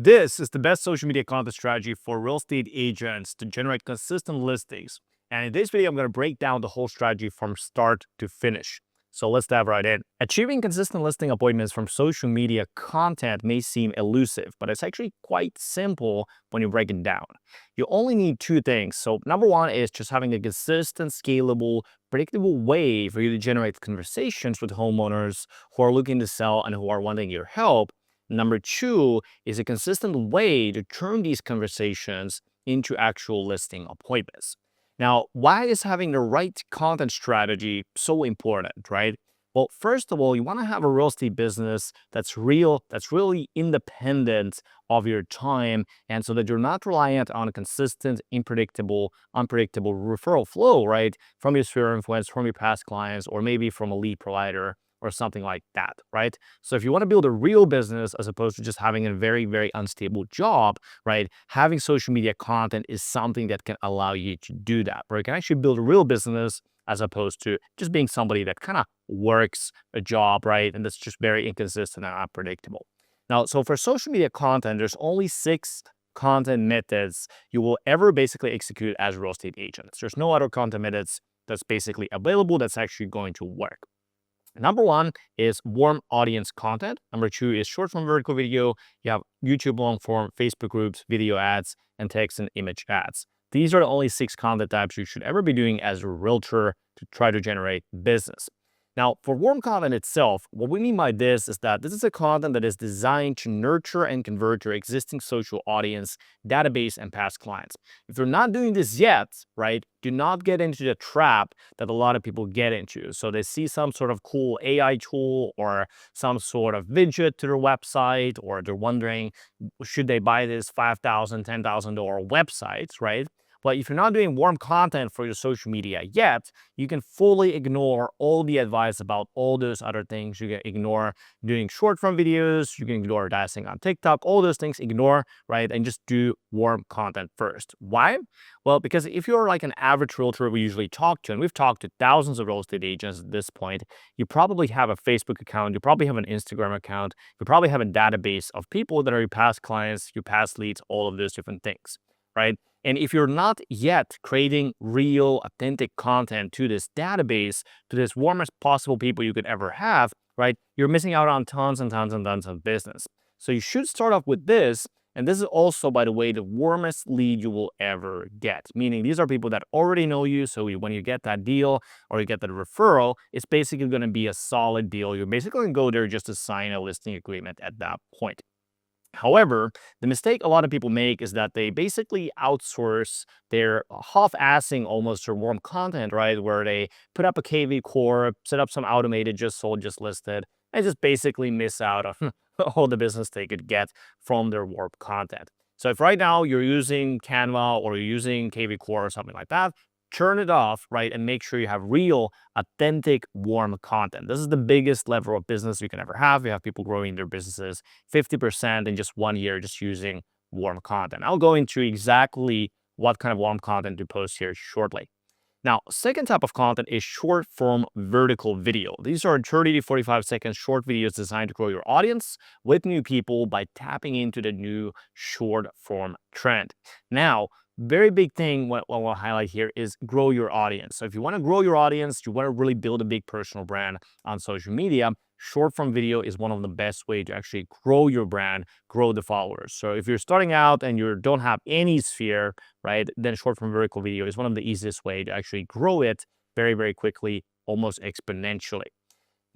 This is the best social media content strategy for real estate agents to generate consistent listings. And in this video, I'm going to break down the whole strategy from start to finish. So let's dive right in. Achieving consistent listing appointments from social media content may seem elusive, but it's actually quite simple when you break it down. You only need two things. So number one is just having a consistent, scalable, predictable way for you to generate conversations with homeowners who are looking to sell and who are wanting your help. Number two is a consistent way to turn these conversations into actual listing appointments. Now, why is having the right content strategy so important, right? Well, first of all, you want to have a real estate business that's real, that's really independent of your time, and so that you're not reliant on a consistent, unpredictable referral flow, right? From your sphere of influence, from your past clients, or maybe from a lead provider or something like that, right? So if you want to build a real business as opposed to just having a very, very unstable job, right? Having social media content is something that can allow you to do that, where you can actually build a real business as opposed to just being somebody that kind of works a job, right? And that's just very inconsistent and unpredictable. Now, so for social media content, there's only 6 content methods you will ever basically execute as real estate agents. There's no other content methods that's basically available that's actually going to work. Number one is warm audience content. Number two is short form vertical video. You have YouTube long form, Facebook groups, video ads, and text and image ads. These are the only 6 content types you should ever be doing as a realtor to try to generate business. Now, for warm content itself, what we mean by this is that this is a content that is designed to nurture and convert your existing social audience, database, and past clients. If you're not doing this yet, right, do not get into the trap that a lot of people get into. So they see some sort of cool AI tool or some sort of widget to their website, or they're wondering, should they buy this $5,000, $10,000 website, right? But if you're not doing warm content for your social media yet, you can fully ignore all the advice about all those other things. You can ignore doing short form videos, you can ignore dancing on TikTok, all those things, ignore, right? And just do warm content first. Why? Well, because if you're like an average realtor we usually talk to, and we've talked to thousands of real estate agents at this point, you probably have a Facebook account, you probably have an Instagram account, you probably have a database of people that are your past clients, your past leads, all of those different things, right? And if you're not yet creating real, authentic content to this database, to this warmest possible people you could ever have, right, you're missing out on tons and tons and tons of business. So you should start off with this. And this is also, by the way, the warmest lead you will ever get. Meaning these are people that already know you. So when you get that deal or you get that referral, it's basically going to be a solid deal. You're basically going to go there just to sign a listing agreement at that point. However, the mistake a lot of people make is that they basically outsource their half-assing almost their warm content, right? Where they put up a KV core, set up some automated, just sold, just listed, and just basically miss out on all the business they could get from their warm content. So if right now you're using Canva or you're using KV core or something like that, turn it off, right? And make sure you have real, authentic, warm content. This is the biggest level of business you can ever have. You have people growing their businesses 50% in just 1 year just using warm content. I'll go into exactly what kind of warm content to post here shortly. Now, second type of content is short form vertical video. These are 30 to 45 second short videos designed to grow your audience with new people by tapping into the new short form trend. Now, very big thing what I'll highlight here is grow your audience. So if you want to grow your audience, you want to really build a big personal brand on social media, short form video is one of the best way to actually grow your brand, grow the followers. So if you're starting out and you don't have any sphere, right, then short form vertical video is one of the easiest way to actually grow it very, very quickly, almost exponentially.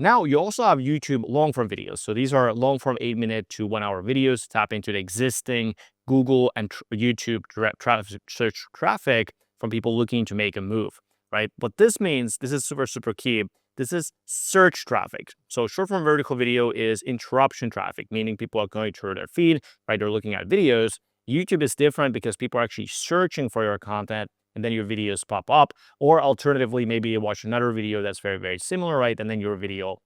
Now, you also have YouTube long-form videos. So these are long-form 8-minute to 1-hour videos, tap into the existing Google and YouTube search traffic from people looking to make a move, right? What this means, this is super, super key. This is search traffic. So short-form vertical video is interruption traffic, meaning people are going through their feed, right? They're looking at videos. YouTube is different because people are actually searching for your content, and then your videos pop up. Or alternatively, maybe you watch another video that's very, very similar, right? And then your video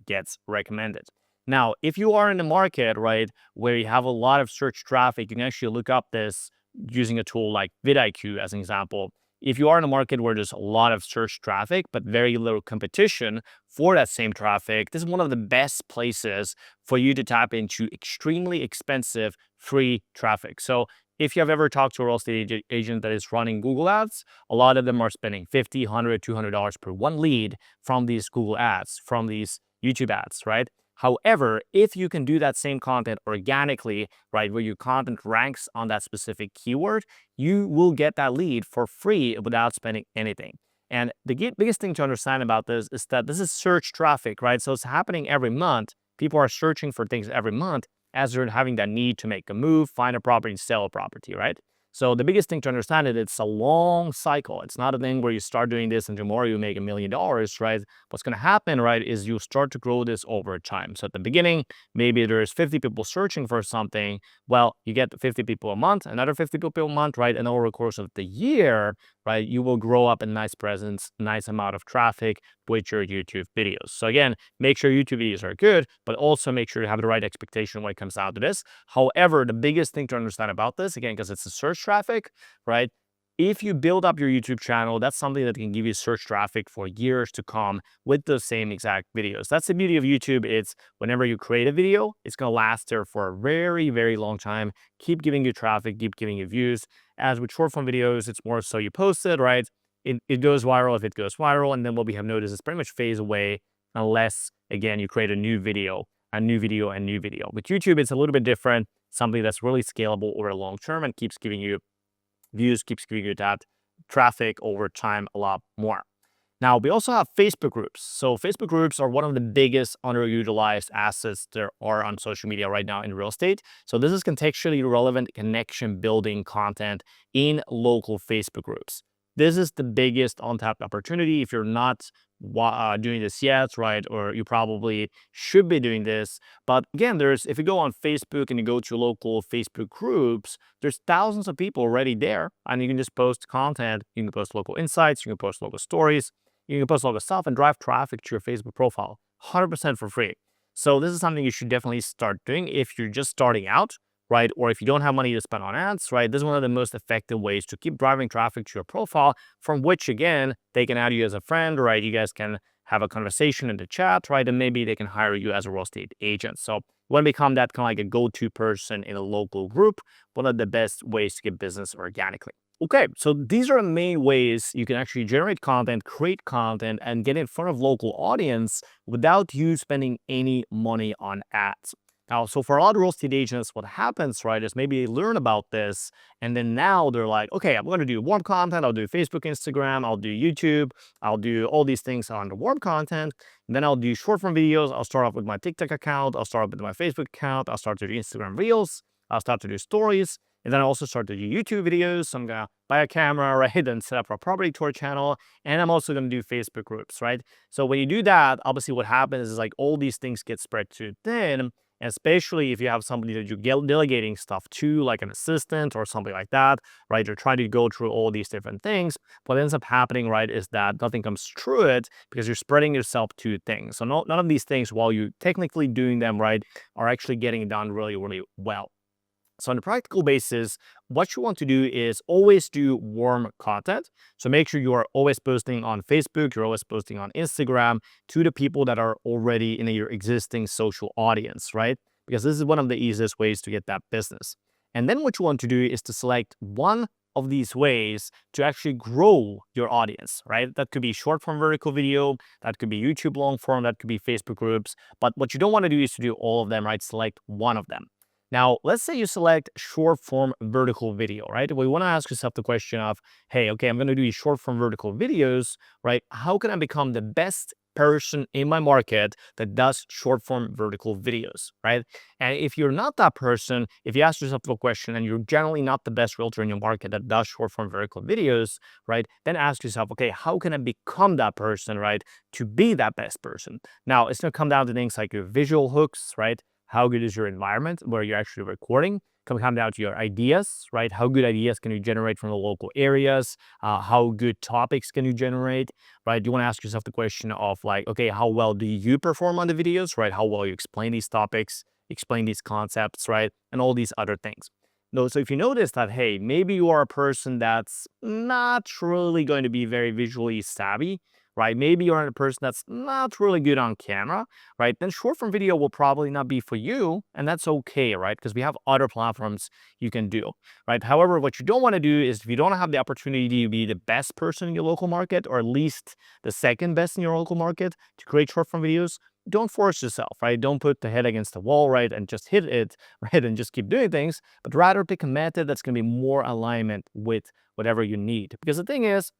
gets recommended. Now, if you are in the market, right, where you have a lot of search traffic, you can actually look up this using a tool like vidIQ as an example. if you are in a market where there's a lot of search traffic, but very little competition for that same traffic, this is one of the best places for you to tap into extremely expensive free traffic. So if you have ever talked to a real estate agent that is running Google ads, a lot of them are spending $50, $100, $200 per one lead from these Google ads, from these YouTube ads, right? However, if you can do that same content organically, right, where your content ranks on that specific keyword, you will get that lead for free without spending anything. And the biggest thing to understand about this is that this is search traffic, right? So it's happening every month. People are searching for things every month as they're having that need to make a move, find a property, sell a property, right? So the biggest thing to understand is it's a long cycle. It's not a thing where you start doing this and tomorrow you make $1 million, right? What's going to happen, right, is you start to grow this over time. So at the beginning, maybe there's 50 people searching for something. Well, you get 50 people a month, another 50 people a month, right? And over the course of the year, right, you will grow up a nice presence, nice amount of traffic with your YouTube videos. So again, make sure YouTube videos are good, but also make sure you have the right expectation when it comes down to this. However, the biggest thing to understand about this, again, because it's a search traffic, right? If you build up your YouTube channel, that's something that can give you search traffic for years to come with the same exact videos. That's the beauty of YouTube. It's whenever you create a video, it's going to last there for a very, very long time. Keep giving you traffic, keep giving you views. As with short form videos, it's more so you post it, right? It goes viral if it goes viral. And then what we have noticed is pretty much phase away unless, again, you create a new video, a new video, and new video. With YouTube, it's a little bit different, something that's really scalable over a long term and keeps giving you views, keeps giving you that traffic over time a lot more. Now, we also have Facebook groups. So Facebook groups are one of the biggest underutilized assets there are on social media right now in real estate. So this is contextually relevant connection building content in local Facebook groups. This is the biggest untapped opportunity. If you're not doing this yet, right, or you probably should be doing this. But again, if you go on Facebook and you go to local Facebook groups, there's thousands of people already there, and you can just post content. You can post local insights, you can post local stories, you can post local stuff and drive traffic to your Facebook profile 100% for free. So this is something you should definitely start doing if you're just starting out, right? Or if you don't have money to spend on ads, right? This is one of the most effective ways to keep driving traffic to your profile, from which, again, they can add you as a friend, right? You guys can have a conversation in the chat, right? And maybe they can hire you as a real estate agent. So you want to become that kind of like a go-to person in a local group, one of the best ways to get business organically. Okay, so these are the main ways you can actually generate content, create content, and get in front of local audience without you spending any money on ads. Now, so for a lot of real estate agents, what happens, right, is maybe they learn about this, and then now they're like, okay, I'm going to do warm content. I'll do Facebook, Instagram, I'll do YouTube, I'll do all these things on the warm content, and then I'll do short form videos. I'll start off with my TikTok account, I'll start off with my Facebook account, I'll start to do Instagram Reels, I'll start to do stories, and then I also start to do YouTube videos. So I'm going to buy a camera, right, and set up a property tour channel, and I'm also going to do Facebook groups, right? So when you do that, obviously what happens is like all these things get spread too thin. And especially if you have somebody that you're delegating stuff to, like an assistant or something like that, right? You're trying to go through all these different things. What ends up happening, right, is that nothing comes through it because you're spreading yourself too thin. So none of these things, while you're technically doing them right, are actually getting done really, really well. So on a practical basis, what you want to do is always do warm content. So make sure you are always posting on Facebook, you're always posting on Instagram to the people that are already in your existing social audience, right? Because this is one of the easiest ways to get that business. And then what you want to do is to select one of these ways to actually grow your audience, right? That could be short form vertical video, that could be YouTube long form, that could be Facebook groups. But what you don't want to do is to do all of them, right? Select one of them. Now, let's say you select short form vertical video, right? We want to ask yourself the question of, hey, okay, I'm going to do these short form vertical videos, right? How can I become the best person in my market that does short form vertical videos, right? And if you're not that person, if you ask yourself the question and you're generally not the best realtor in your market that does short form vertical videos, right? Then ask yourself, okay, how can I become that person, right? To be that best person. Now, it's going to come down to things like your visual hooks, right? How good is your environment where you're actually recording? Come down to your ideas, right? How good ideas can you generate from the local areas? How good topics can you generate, right? You want to ask yourself the question of like, okay, how well do you perform on the videos, right? How well you explain these topics, explain these concepts, right? And all these other things. No, so if you notice that, hey, maybe you are a person that's not really going to be very visually savvy, right? Maybe you're a person that's not really good on camera, right? Then short form video will probably not be for you, and that's okay, right? Because we have other platforms you can do, right? However, what you don't want to do is if you don't have the opportunity to be the best person in your local market, or at least the second best in your local market to create short form videos, don't force yourself, right? Don't put the head against the wall, right? And just hit it, right? And just keep doing things, but rather pick a method that's going to be more alignment with whatever you need. Because the thing is,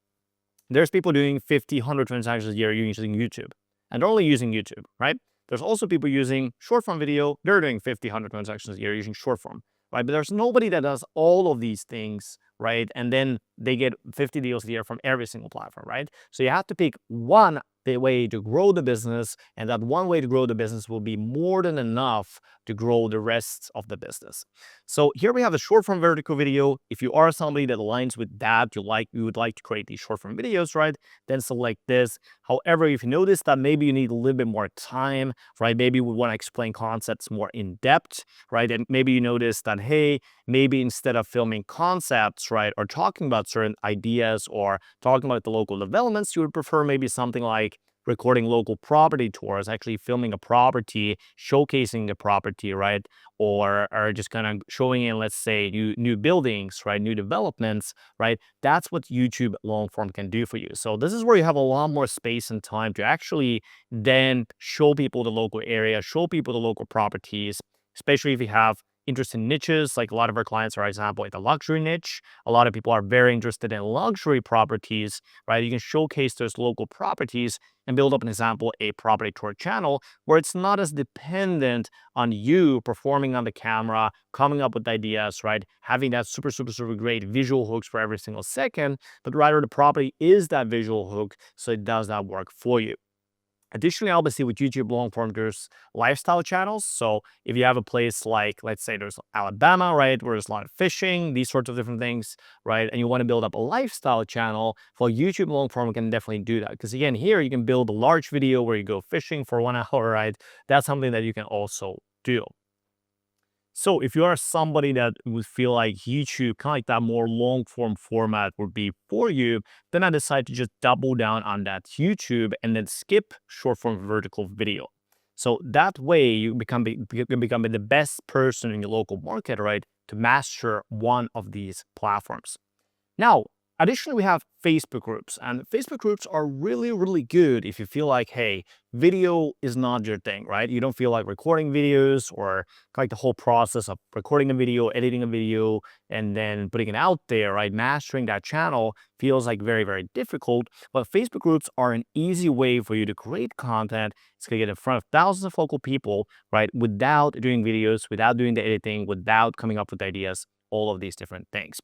there's people doing 50, 100 transactions a year using YouTube, and they're only using YouTube, right? There's also people using short form video. They're doing 50, 100 transactions a year using short form, right? But there's nobody that does all of these things, right? And then they get 50 deals a year from every single platform, right? So you have to pick one the way to grow the business, and that one way to grow the business will be more than enough to grow the rest of the business. So here we have a short form vertical video. If you are somebody that aligns with that, you would like to create these short form videos, right? Then select this. However, if you notice that maybe you need a little bit more time, right? Maybe we want to explain concepts more in depth, right? And maybe you notice that, hey, maybe instead of filming concepts, right, or talking about certain ideas or talking about the local developments, you would prefer maybe something like recording local property tours, actually filming a property, showcasing the property, right? Or just kind of showing in, let's say, new buildings, right? New developments, right? That's what YouTube long form can do for you. So this is where you have a lot more space and time to actually then show people the local area, show people the local properties, especially if you have interesting niches. Like a lot of our clients are, for example, like the luxury niche. A lot of people are very interested in luxury properties, right? You can showcase those local properties and build up an example, a property tour channel where it's not as dependent on you performing on the camera, coming up with ideas, right? Having that super, super, super great visual hooks for every single second, but rather the property is that visual hook, so it does that work for you. Additionally, obviously with YouTube long form, there's lifestyle channels. So if you have a place like, let's say there's Alabama, right, where there's a lot of fishing, these sorts of different things, right, and you want to build up a lifestyle channel, for YouTube long form, we can definitely do that. Because again, here you can build a large video where you go fishing for 1 hour, right? That's something that you can also do. So if you are somebody that would feel like YouTube, kind of like that more long form format would be for you, then I decided to just double down on that YouTube and then skip short form vertical video. So that way you can become the best person in your local market, right? To master one of these platforms. Now, additionally, we have Facebook groups, and Facebook groups are really, really good if you feel like, hey, video is not your thing, right? You don't feel like recording videos or like the whole process of recording a video, editing a video, and then putting it out there, right? Mastering that channel feels like very, very difficult. But Facebook groups are an easy way for you to create content. It's gonna get in front of thousands of local people, right? Without doing videos, without doing the editing, without coming up with ideas, all of these different things.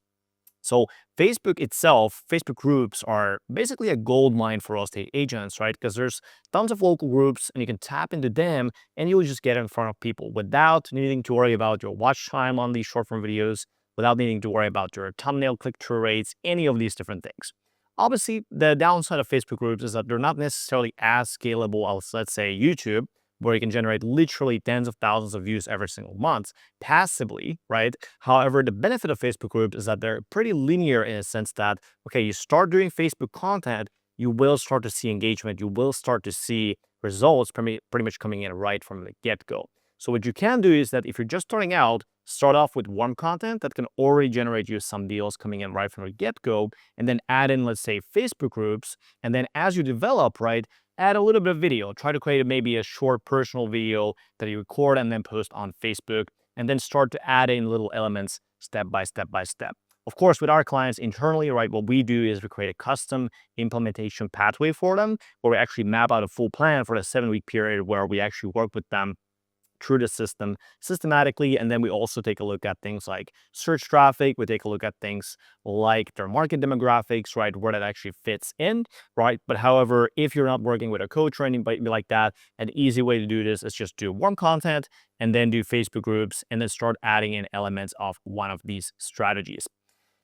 So Facebook itself, Facebook groups are basically a gold mine for real estate agents, right? Because there's tons of local groups and you can tap into them and you'll just get in front of people without needing to worry about your watch time on these short form videos, without needing to worry about your thumbnail click-through rates, any of these different things. Obviously, the downside of Facebook groups is that they're not necessarily as scalable as, let's say, YouTube, where you can generate literally tens of thousands of views every single month passively, right? However, the benefit of Facebook groups is that they're pretty linear in a sense that, okay, you start doing Facebook content, you will start to see engagement, you will start to see results pretty much coming in right from the get-go. So what you can do is that if you're just starting out, start off with warm content that can already generate you some deals coming in right from the get-go, and then add in, let's say, Facebook groups, and then as you develop, right, add a little bit of video. Try to create maybe a short personal video that you record and then post on Facebook, and then start to add in little elements step by step by step. Of course, with our clients internally, right, what we do is we create a custom implementation pathway for them, where we actually map out a full plan for the 7-week period where we actually work with them through the system systematically. And then we also take a look at things like search traffic. We take a look at things like their market demographics, right? Where that actually fits in, right? But however, if you're not working with a coach or anybody like that, an easy way to do this is just do warm content and then do Facebook groups and then start adding in elements of one of these strategies.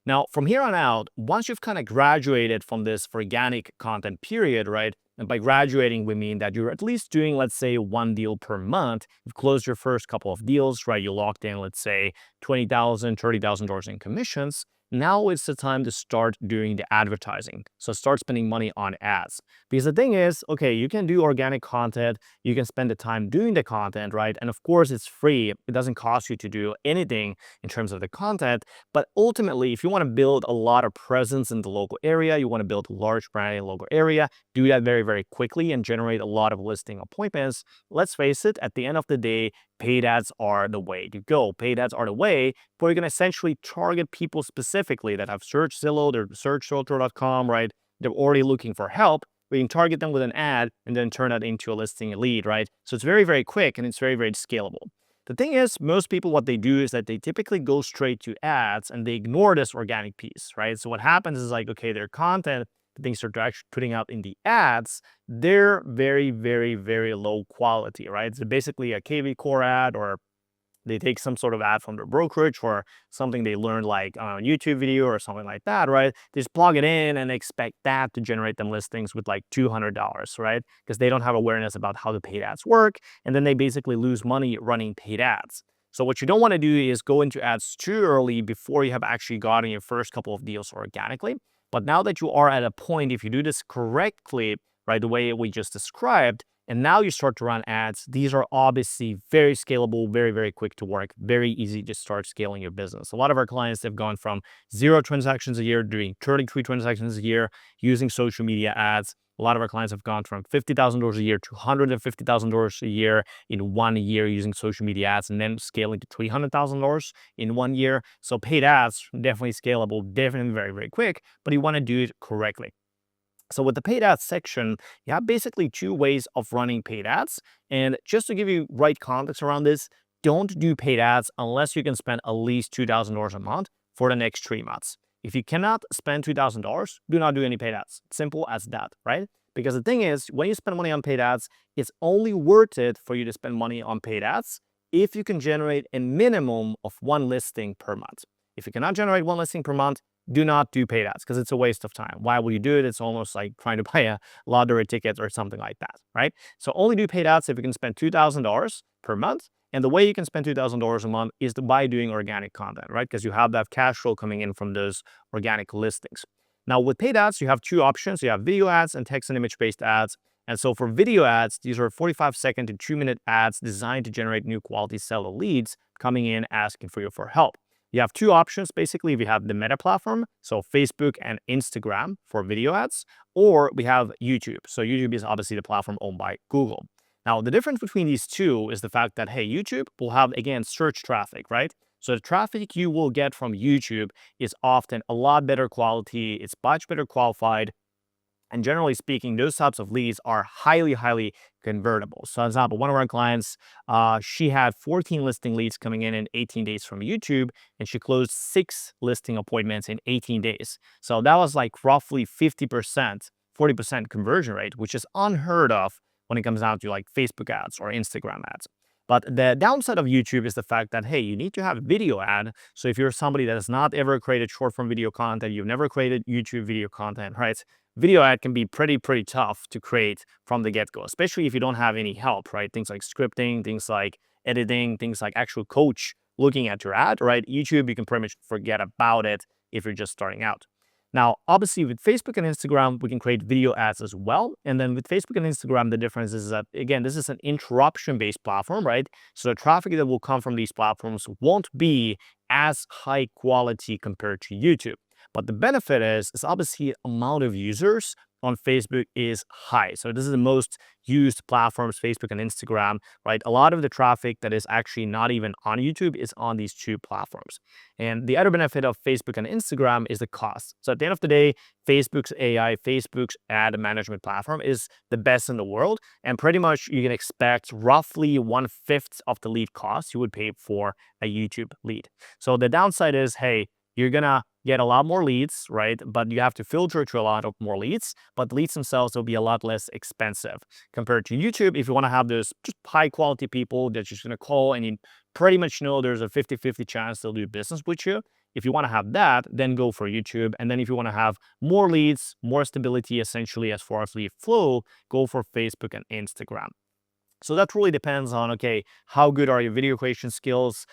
Now, from here on out, once you've kind of graduated from this organic content period, right, And by graduating, we mean that you're at least doing, let's say, one deal per month. You've closed your first couple of deals, right? You locked in, let's say, $20,000, $30,000 in commissions. Now it's the time to start doing the advertising. So start spending money on ads. Because the thing is, okay, you can do organic content, you can spend the time doing the content, right? And of course, it's free. It doesn't cost you to do anything in terms of the content. But ultimately, if you want to build a lot of presence in the local area, you want to build a large brand in the local area, do that very, very quickly and generate a lot of listing appointments. Let's face it, at the end of the day, paid ads are the way to go. Paid ads are the way where you can essentially target people specifically that have searched Zillow, they're searched Realtor.com, right? They're already looking for help. We can target them with an ad and then turn that into a listing, a lead, right? So it's very, very quick and it's very, very scalable. The thing is, most people, what they do is that they typically go straight to ads and they ignore this organic piece, right? So what happens is like, okay, their content, the things they're actually putting out in the ads, they're very, very, very low quality, right? So basically a KV Core ad, or they take some sort of ad from their brokerage or something they learned like on a YouTube video or something like that, right? They just plug it in and expect that to generate them listings with like $200, right? Because they don't have awareness about how the paid ads work. And then they basically lose money running paid ads. So what you don't want to do is go into ads too early before you have actually gotten your first couple of deals organically. But now that you are at a point, if you do this correctly, right, the way we just described, and now you start to run ads, these are obviously very scalable, very, very quick to work, very easy to start scaling your business. A lot of our clients have gone from 0 transactions a year, doing 33 transactions a year, using social media ads. A lot of our clients have gone from $50,000 a year to $150,000 a year in 1 year using social media ads, and then scaling to $300,000 in 1 year. So paid ads, definitely scalable, definitely very, very quick, but you want to do it correctly. So with the paid ads section, you have basically two ways of running paid ads. And just to give you right context around this, don't do paid ads unless you can spend at least $2,000 a month for the next 3 months. If you cannot spend $2,000, do not do any paid ads. Simple as that, right? Because the thing is, when you spend money on paid ads, it's only worth it for you to spend money on paid ads if you can generate a minimum of 1 listing per month. If you cannot generate 1 listing per month, do not do paid ads because it's a waste of time. Why would you do it? It's almost like trying to buy a lottery ticket or something like that, right? So only do paid ads if you can spend $2,000 per month. And the way you can spend $2,000 a month is by doing organic content, right? Because you have that cash flow coming in from those organic listings. Now with paid ads, you have 2 options. You have video ads and text and image-based ads. And so for video ads, these are 45-second to 2-minute ads designed to generate new quality seller leads coming in asking for you for help. You have 2 options. Basically, we have the Meta platform, so Facebook and Instagram for video ads, or we have YouTube. So YouTube is obviously the platform owned by Google. Now, the difference between these two is the fact that, hey, YouTube will have, again, search traffic, right? So the traffic you will get from YouTube is often a lot better quality. It's much better qualified. And generally speaking, those types of leads are highly, highly convertible. So, for example, one of our clients, she had 14 listing leads coming in 18 days from YouTube, and she closed 6 listing appointments in 18 days. So that was like roughly 50%, 40% conversion rate, which is unheard of when it comes down to like Facebook ads or Instagram ads. But the downside of YouTube is the fact that, hey, you need to have a video ad. So if you're somebody that has not ever created short form video content, you've never created YouTube video content, right? Video ad can be pretty tough to create from the get-go, especially if you don't have any help, right? Things like scripting, things like editing, things like actual coach looking at your ad, right? YouTube, you can pretty much forget about it if you're just starting out. Now, obviously with Facebook and Instagram, we can create video ads as well. And then with Facebook and Instagram, the difference is that, again, this is an interruption-based platform, right? So the traffic that will come from these platforms won't be as high quality compared to YouTube. But the benefit is obviously amount of users on Facebook is high. So this is the most used platforms, Facebook and Instagram, right? A lot of the traffic that is actually not even on YouTube is on these 2 platforms. And the other benefit of Facebook and Instagram is the cost. So at the end of the day, Facebook's AI, Facebook's ad management platform is the best in the world. And pretty much you can expect roughly 1/5 of the lead cost you would pay for a YouTube lead. So the downside is, hey, you're gonna get a lot more leads, right? But you have to filter to a lot of more leads, but leads themselves will be a lot less expensive compared to YouTube. If you want to have those just high quality people that you're just going to call and you pretty much know there's a 50-50 chance they'll do business with you, if you want to have that, then go for YouTube. And then if you want to have more leads, more stability, essentially, as far as lead flow, go for Facebook and Instagram. So that really depends on, okay, how good are your video creation skills,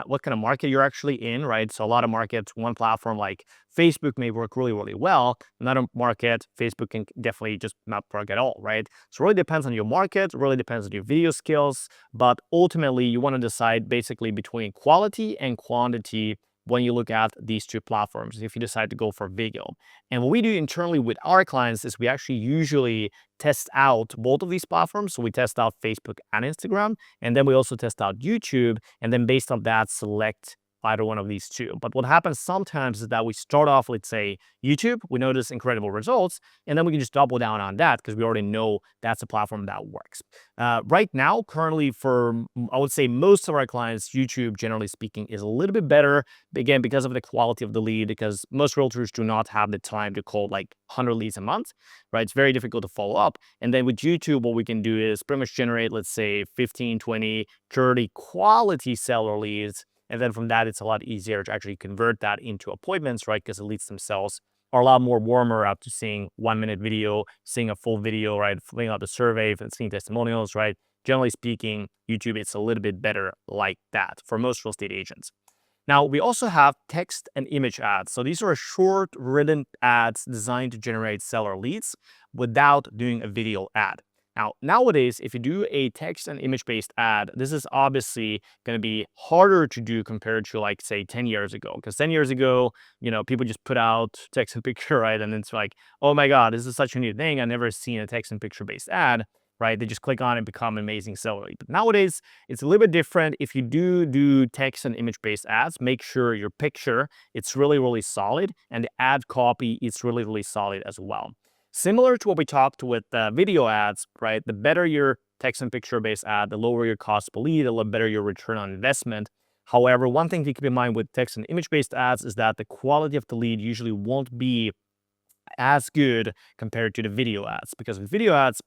what kind of market you're actually in, right? So a lot of markets, one platform like Facebook may work really, really well. Another market, Facebook can definitely just not work at all, right? So it really depends on your market, really depends on your video skills, but ultimately you want to decide basically between quality and quantity when you look at these two platforms, if you decide to go for video. And what we do internally with our clients is we actually usually test out both of these platforms. So we test out Facebook and Instagram, and then we also test out YouTube, and then based on that, select either one of these two. But what happens sometimes is that we start off, let's say, YouTube, we notice incredible results, and then we can just double down on that because we already know that's a platform that works. Right now, currently for, I would say most of our clients, YouTube, generally speaking, is a little bit better, again, because of the quality of the lead, because most realtors do not have the time to call like 100 leads a month, right? It's very difficult to follow up. And then with YouTube, what we can do is pretty much generate, let's say, 15, 20, 30 quality seller leads. And then from that, it's a lot easier to actually convert that into appointments, right? Because the leads themselves are a lot more warmer up to seeing 1-minute video, seeing a full video, right? Filling out the survey, seeing testimonials, right? Generally speaking, YouTube, it's a little bit better like that for most real estate agents. Now, we also have text and image ads. So these are short written ads designed to generate seller leads without doing a video ad. Now, nowadays, if you do a text and image-based ad, this is obviously going to be harder to do compared to, like, say, 10 years ago. Because 10 years ago, people just put out text and picture, right? And it's like, oh my God, this is such a new thing. I've never seen a text and picture-based ad, right? They just click on it and become amazing seller lead. But nowadays, it's a little bit different. If you do text and image-based ads, make sure your picture, it's really, really solid. And the ad copy is really, really solid as well. Similar to what we talked with video ads, right? The better your text and picture-based ad, the lower your cost per lead, the better your return on investment. However, one thing to keep in mind with text and image-based ads is that the quality of the lead usually won't be as good compared to the video ads, because with video ads,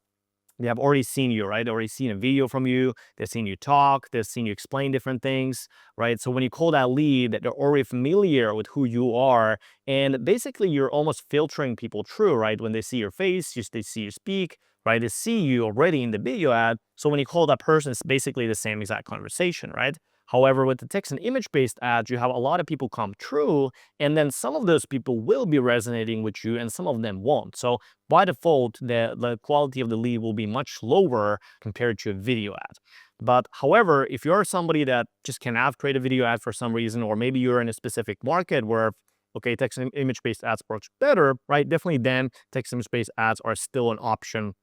they have already seen you, right? They've already seen a video from you. They've seen you talk. They've seen you explain different things, right? So when you call that lead, they're already familiar with who you are. And basically, you're almost filtering people through, right? When they see your face, they see you speak, right? They see you already in the video ad. So when you call that person, it's basically the same exact conversation, right? However, with the text and image-based ads, you have a lot of people come through, and then some of those people will be resonating with you and some of them won't. So by default, the quality of the lead will be much lower compared to a video ad. But however, if you're somebody that just cannot create a video ad for some reason, or maybe you're in a specific market where, okay, text and image-based ads works better, right? Definitely then text and image-based ads are still an option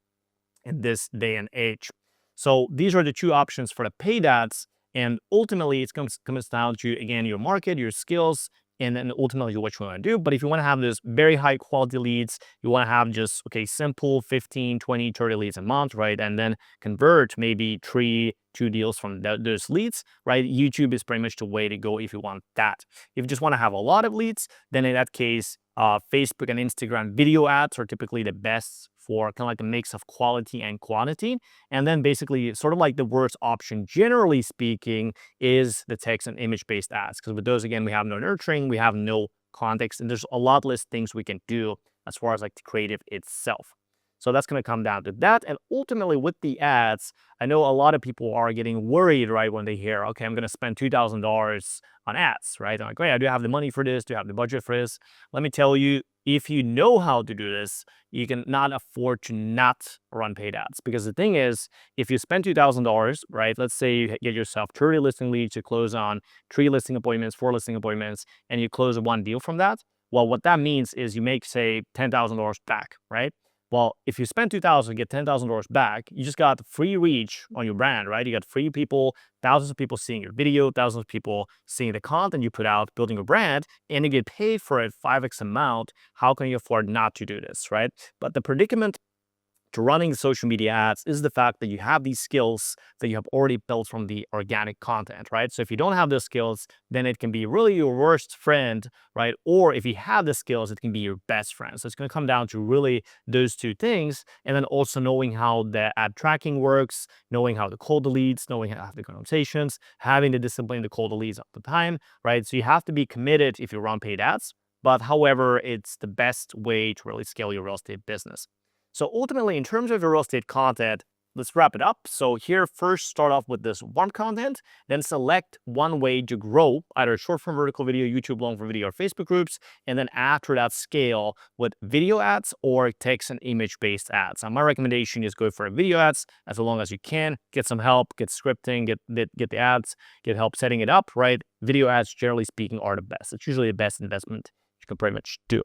in this day and age. So these are the two options for the paid ads. And ultimately, it comes down to, again, your market, your skills, and then ultimately what you want to do. But if you want to have this very high quality leads, you want to have just, okay, simple 15, 20, 30 leads a month, right? And then convert maybe 2 deals from those leads, right? YouTube is pretty much the way to go if you want that. If you just want to have a lot of leads, then in that case, Facebook and Instagram video ads are typically the best for kind of like a mix of quality and quantity. And then basically, sort of like the worst option, generally speaking, is the text and image-based ads. Because with those, again, we have no nurturing, we have no context, and there's a lot less things we can do as far as like the creative itself. So that's going to come down to that. And ultimately, with the ads, I know a lot of people are getting worried, right, when they hear, okay, I'm going to spend $2,000 on ads, right? I'm like, wait, I do have the money for this, do you have the budget for this? Let me tell you, if you know how to do this, you can not afford to not run paid ads. Because the thing is, if you spend $2,000, right, let's say you get yourself 30 listing leads to close on 3 listing appointments, 4 listing appointments, and you close one deal from that, well, what that means is you make, say, $10,000 back, right? Well, if you spend $2,000 and get $10,000 back, you just got free reach on your brand, right? You got free people, thousands of people seeing your video, thousands of people seeing the content you put out, building a brand, and you get paid for it 5x amount. How can you afford not to do this, right? But the predicament to running social media ads is the fact that you have these skills that you have already built from the organic content, right? So if you don't have those skills, then it can be really your worst friend, right? Or if you have the skills, it can be your best friend. So it's going to come down to really those two things. And then also knowing how the ad tracking works, knowing how to call the leads, knowing how to have the conversations, having the discipline to call the leads all the time, right? So you have to be committed if you run paid ads. But however, it's the best way to really scale your real estate business. So ultimately, in terms of your real estate content, let's wrap it up. So here, first start off with this warm content, then select one way to grow, either short form vertical video, YouTube long form video, or Facebook groups. And then after that, scale with video ads or text and image based ads. And my recommendation is go for video ads as long as you can. Get some help, get scripting, get the ads, get help setting it up, right? Video ads, generally speaking, are the best. It's usually the best investment you can pretty much do.